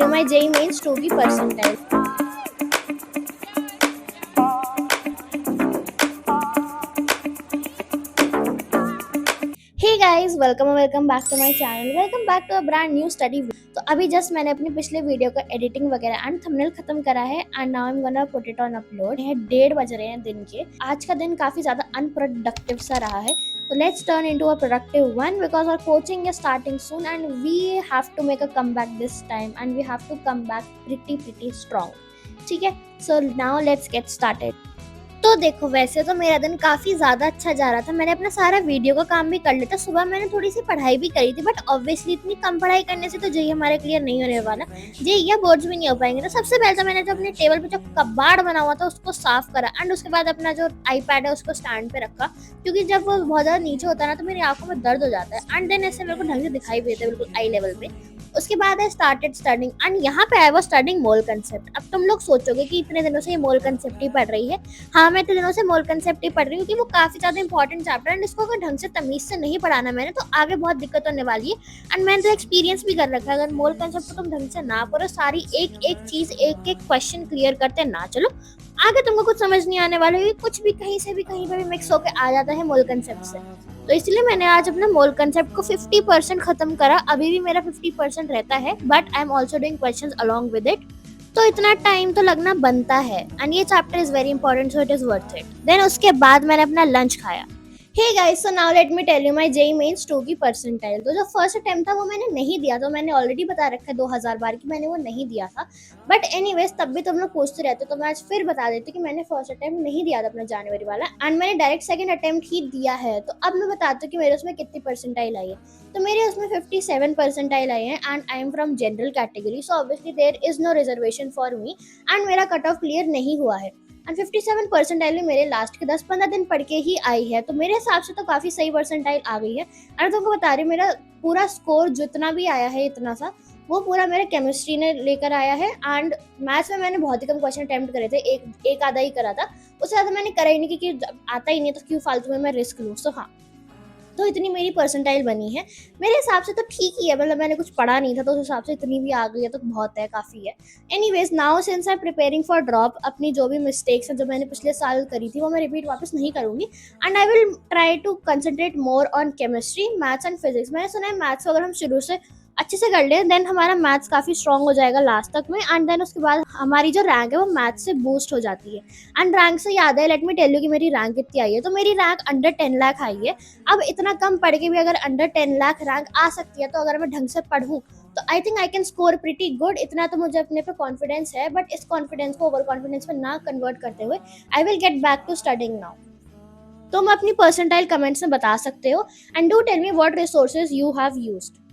My JEE Mains 2 की percentile. Hey guys, welcome back to my channel. Welcome back to a brand new study. तो अभी just मैंने अपने पिछले video का एडिटिंग वगैरह एंड थंबनेल खत्म करा है and now I am gonna put it on upload. है 1:30 बज रहे हैं दिन के। आज का दिन काफी ज्यादा अनप्रोडक्टिव सा रहा है, तो let's turn into a productive one because our coaching is starting soon and we have to make a comeback this time and we have to come back pretty strong. ठीक है, so now let's get started. तो देखो, वैसे तो मेरा दिन काफ़ी ज़्यादा अच्छा जा रहा था। मैंने अपना सारा वीडियो का काम भी कर लिया था। सुबह मैंने थोड़ी सी पढ़ाई भी करी थी, बट ऑब्वियसली इतनी कम पढ़ाई करने से तो जेईई हमारे क्लियर नहीं होने वाला। जेईई या बोर्ड्स भी नहीं हो पाएंगे। तो सबसे पहले तो मैंने जो अपने टेबल पे जो कबाड़ बना हुआ था उसको साफ करा एंड उसके बाद अपना जो आईपैड है उसको स्टैंड पे रखा, क्योंकि जब वो बहुत ज़्यादा नीचे होता है ना तो मेरी आंखों में दर्द हो जाता है एंड देन ऐसे मेरे को ढंग से दिखाई भी देता है बिल्कुल आई लेवल पे। उसके बाद आई स्टार्टेड स्टडिंग एंड यहाँ पे I was studying mole concept. अब तुम लोग सोचोगे कि इतने दिनों से ये मोल कंसेप्ट ही पढ़ रही है। हाँ, मैं इतने दिनों से मोल कंसेप्ट ही पढ़ रही हूँ क्योंकि वो काफी ज्यादा इंपॉर्टेंट चैप्टर है एंड इसको अगर ढंग से तमीज से नहीं पढ़ाना मैंने तो आगे बहुत दिक्कत होने वाली है। एंड मैंने तो एक्सपीरियंस भी कर रखा है, अगर मोल कंसेप्ट को तुम ढंग से ना पढ़ो, सारी एक एक चीज एक एक क्वेश्चन क्लियर करते ना चलो, आगे तुमको कुछ समझ नहीं आने वाला है। कुछ भी कहीं से भी कहीं पे भी मिक्स होकर आ जाता है मोल कंसेप्ट से। तो इसलिए मैंने आज अपना मोल कंसेप्ट को 50% खत्म करा। अभी भी मेरा 50% रहता है, but I am also doing questions along with it. तो इतना टाइम तो लगना बनता है एंड ये chapter is very important, so it is worth it. Then उसके बाद मैंने अपना लंच खाया। Hey guys, so now let me tell you my JEE Mains 2 की परसेंटाइल। तो जो फर्स्ट अटेम्प्ट था वो मैंने नहीं दिया, तो मैंने ऑलरेडी बता रखा है 2000 बार कि मैंने वो नहीं दिया था। बट एनीवेज, तब भी तुम लोग पूछते रहते हो तो मैं आज फिर बता देती कि मैंने फर्स्ट अटेम्प्ट नहीं दिया था अपना जनवरी वाला एंड मैंने डायरेक्ट सेकंड अटेम्प्ट ही दिया है। तो अब मैं बताती हूँ कि मेरे उसमें कितनी परसेंटाइल आई है। तो मेरे उसमें 57 परसेंटाइल आई है and I am from general category, so obviously there is no reservation for me and मेरा कट ऑफ क्लियर नहीं हुआ है। एंड 57 परसेंटाइल मेरे लास्ट के 10-15 दिन पढ़ के ही आई है, तो मेरे हिसाब से तो काफ़ी सही परसेंटाइल आ गई है। और तुमको बता रही हूँ, मेरा पूरा स्कोर जितना भी आया है इतना सा, वो पूरा मेरे केमिस्ट्री ने लेकर आया है। एंड मैथ्स में मैंने बहुत ही कम क्वेश्चन अटेम्प्ट करे थे, एक आधा ही करा था। उससे ज़्यादा मैंने करा ही नहीं क्योंकि आता ही नहीं तो क्यों फालतू में मैं रिस्क लूँ। सो हाँ, तो इतनी मेरी परसेंटाइल बनी है। मेरे हिसाब से तो ठीक ही है, मतलब मैंने कुछ पढ़ा नहीं था तो उस हिसाब से इतनी भी आ गई है तो बहुत है, काफ़ी है। Anyways, now since I am preparing for drop, अपनी जो भी मिस्टेक्स हैं जो मैंने पिछले साल करी थी वो मैं रिपीट वापस नहीं करूँगी and I will try to concentrate more on chemistry, maths and physics. मैंने सुना है मैथ्स को अगर हम शुरू से अच्छे से कर लें देन हमारा मैथ्स काफ़ी स्ट्रॉन्ग हो जाएगा लास्ट तक में एंड देन उसके बाद हमारी जो रैंक है वो मैथ्स से बूस्ट हो जाती है। एंड रैंक से याद है, लेट मी टेल यू कि मेरी रैंक कितनी आई है। तो मेरी रैंक अंडर 10 लाख आई है। अब इतना कम पढ़ के भी अगर अंडर 10 लाख रैंक आ सकती है तो अगर मैं ढंग से पढ़ूँ तो I think I can score pretty good. इतना तो मुझे अपने पे कॉन्फिडेंस है, बट इस कॉन्फिडेंस को ओवर कॉन्फिडेंस में ना कन्वर्ट करते हुए I will get back to studying now. तुम अपनी परसेंटाइल कमेंट्स में बता सकते हो and do tell me what resources you have used.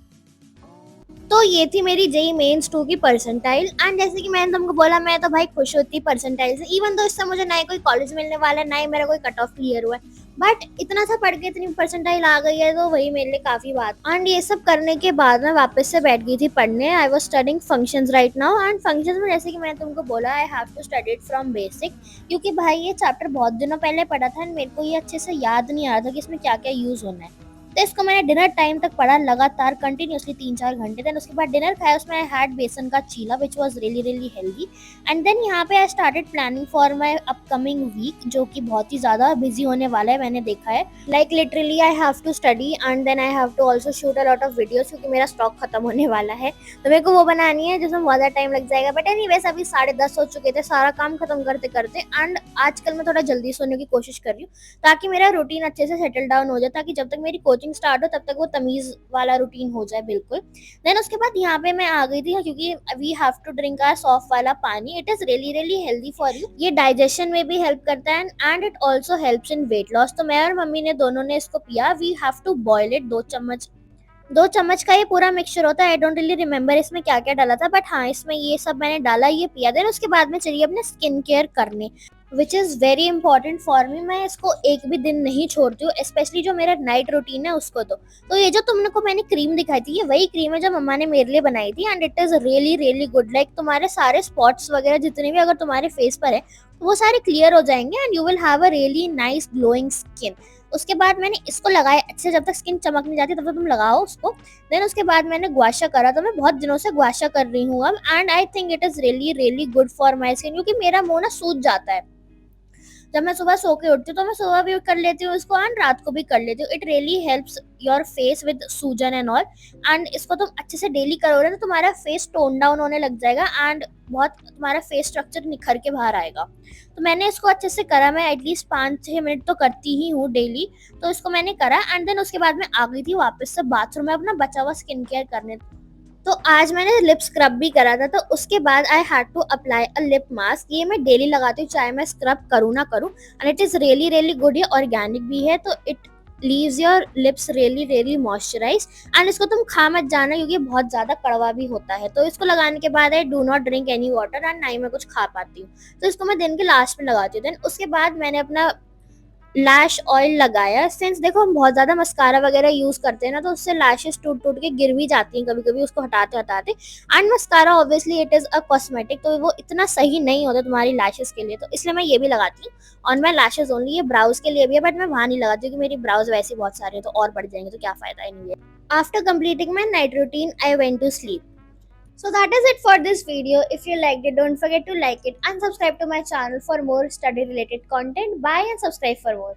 तो ये थी मेरी जेईई मेंस 2 की परसेंटाइल एंड जैसे कि मैंने तुमको बोला, मैं तो भाई खुश होती परसेंटाइल से। इवन तो इससे मुझे ना ही कोई कॉलेज मिलने वाला है ना ही मेरा कोई कट ऑफ क्लियर हुआ है, बट इतना सा पढ़ के इतनी परसेंटाइल आ गई है तो वही मेरे लिए काफ़ी बात। एंड ये सब करने के बाद मैं वापस से बैठ गई थी पढ़ने। I was studying functions right now and functions में जैसे कि मैंने तुमको बोला I have to study it from basic, क्योंकि भाई ये चैप्टर बहुत दिनों पहले पढ़ा था एंड मेरे को ये अच्छे से याद नहीं आ रहा था कि इसमें क्या क्या यूज़ होना है। तो इसको मैंने डिनर टाइम तक पढ़ा लगातार कंटिन्यूसली 3-4 घंटे। देन उसके बाद डिनर खाया, उसमें आई हैड बेसन का चीला which was really really healthy. And then यहाँ पे I started planning for my upcoming week, जो कि बहुत ही ज़्यादा बिजी होने वाला है मैंने देखा है। Like literally I have to study and then I have to also shoot a lot of videos, क्योंकि मेरा स्टॉक खत्म होने वाला है तो मेरे को वो बनानी है जिसमें बहुत ज़्यादा टाइम लग जाएगा। बट एनीवेज, अभी 10:30 हो चुके थे सारा काम खत्म करते करते एंड आजकल मैं थोड़ा जल्दी सोने की कोशिश कर रही हूँ ताकि मेरा रूटीन अच्छे से सेटल डाउन हो जाए, ताकि जब तक मेरी कोचिंग स्टार्ट हो तब तक वो तमीज वाला रूटीन हो जाए बिल्कुल। देन उसके बाद यहाँ पे मैं आ गई थी क्योंकि we have to drink our soft वाला पानी। It is really really healthy for you, ये डाइजेशन में भी हेल्प करता है and it also helps in weight loss. तो मैं और मम्मी ने दोनों ने इसको पिया। We have to boil it, 2 चम्मच का ये पूरा मिक्सचर होता है। आई डोंट रियली रिमेम्बर इसमें क्या क्या डाला था, बट हाँ इसमें ये सब मैंने डाला, ये पिया। देन उसके बाद में चलिए अपने स्किन केयर करने, which is very important for me. मैं इसको एक भी दिन नहीं छोड़ती हूँ, स्पेशली जो मेरा नाइट रूटीन है उसको। तो ये जो तुमने को मैंने क्रीम दिखाई थी, ये वही क्रीम है जो मम्मा ने मेरे लिए बनाई थी and it is really really good. Like तुम्हारे सारे स्पॉट्स वगैरह जितने भी अगर तुम्हारे फेस पर है वो सारे क्लियर हो जाएंगे and you will have a really nice glowing skin. उसके बाद मैंने इसको लगाया अच्छे से, जब तक स्किन चमक नहीं जाती तब तक तुम लगाओ उसको। देन उसके बाद मैंने गुआशा करा, तो मैं बहुत दिनों से गुआशा कर रही हूँ अब, and I think it is really really good for my skin, क्योंकि मेरा मुंह ना सूज जाता है। जब मैं सुबह सो के उठती हूँ तो मैं सुबह भी कर लेती हूँ इसको एंड रात को भी कर लेती हूँ। It really helps your face with सूजन एंड ऑल, एंड इसको तुम अच्छे से डेली करोगे तो तुम्हारा फेस टोन डाउन होने लग जाएगा एंड बहुत तुम्हारा फेस स्ट्रक्चर निखर के बाहर आएगा। तो मैंने इसको अच्छे से करा, मैं एटलीस्ट 5-6 मिनट तो करती ही हूँ डेली। तो इसको मैंने करा एंड देन उसके बाद मैं आ गई थी वापस से बाथरूम में अपना बचा हुआ स्किन केयर करने। तो आज मैंने लिप स्क्रब भी करा था, तो उसके बाद I had to apply a lip mask. ये मैं डेली लगाती हूँ चाहे मैं स्क्रब करूँ ना करूँ, and it is really really good. ये ऑर्गेनिक भी है, तो it leaves your lips really really moisturise. And इसको तुम खा मत जाना क्योंकि बहुत ज़्यादा कड़वा भी होता है। तो इसको लगाने के बाद I do not drink any water and ना ही मैं कुछ खा पाती हूँ। तो इसको मैं दिन के लास्ट में लगाती हूँ। देन उसके बाद मैंने अपना लैश ऑयल लगाया। सिंस देखो हम बहुत ज़्यादा मस्कारा वगैरह यूज़ करते हैं ना, तो उससे लैशेस टूट टूट के गिर भी जाती हैं कभी कभी उसको हटाते हटाते। And mascara obviously it is a cosmetic, तो वो इतना सही नहीं होता तुम्हारी लैशेस के लिए, तो इसलिए मैं ये भी लगाती हूँ ऑन माई लैशेज ओनली। ये ब्राउज के लिए भी है बट मैं वहाँ नहीं लगाती क्योंकि मेरी ब्राउज वैसे ही बहुत सारे हैं, तो और बढ़ जाएंगे तो क्या फ़ायदा है नहीं। After completing my night routine, I went to sleep. So that is it for this video. If you liked it, don't forget to like it and subscribe to my channel for more study related content. Bye and subscribe for more.